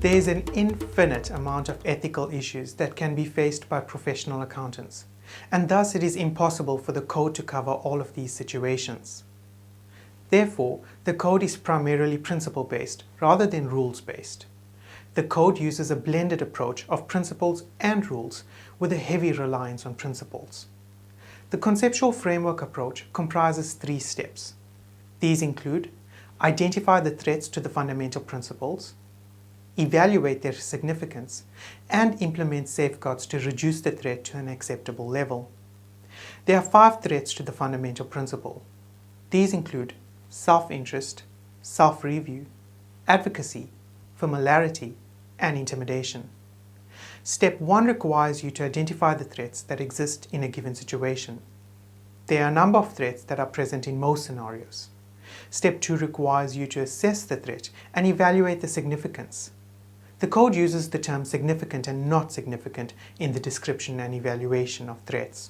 There is an infinite amount of ethical issues that can be faced by professional accountants, and thus it is impossible for the code to cover all of these situations. Therefore, the code is primarily principle-based rather than rules-based. The code uses a blended approach of principles and rules with a heavy reliance on principles. The conceptual framework approach comprises 3 steps. These include: identify the threats to the fundamental principles, evaluate their significance, and implement safeguards to reduce the threat to an acceptable level. There are 5 threats to the fundamental principle. These include self-interest, self-review, advocacy, familiarity, and intimidation. Step 1 requires you to identify the threats that exist in a given situation. There are a number of threats that are present in most scenarios. Step 2 requires you to assess the threat and evaluate the significance. The code uses the term significant and not significant in the description and evaluation of threats.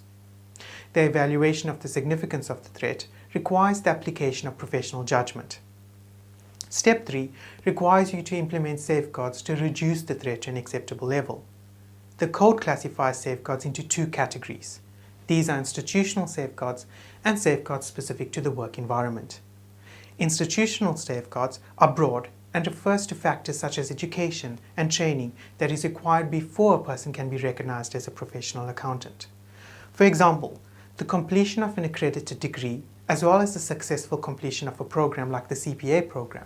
The evaluation of the significance of the threat requires the application of professional judgment. Step 3 requires you to implement safeguards to reduce the threat to an acceptable level. The code classifies safeguards into 2 categories. These are institutional safeguards and safeguards specific to the work environment. Institutional safeguards are broad and refers to factors such as education and training that is required before a person can be recognized as a professional accountant. For example, the completion of an accredited degree, as well as the successful completion of a program like the CPA program,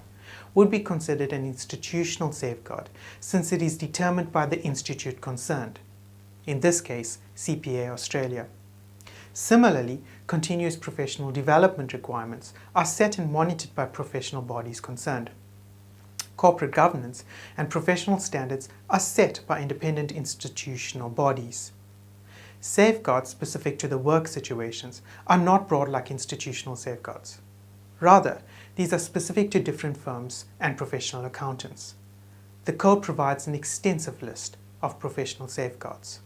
would be considered an institutional safeguard since it is determined by the institute concerned, in this case CPA Australia. Similarly, continuous professional development requirements are set and monitored by professional bodies concerned. Corporate governance and professional standards are set by independent institutional bodies. Safeguards specific to the work situations are not broad like institutional safeguards. Rather, these are specific to different firms and professional accountants. The code provides an extensive list of professional safeguards.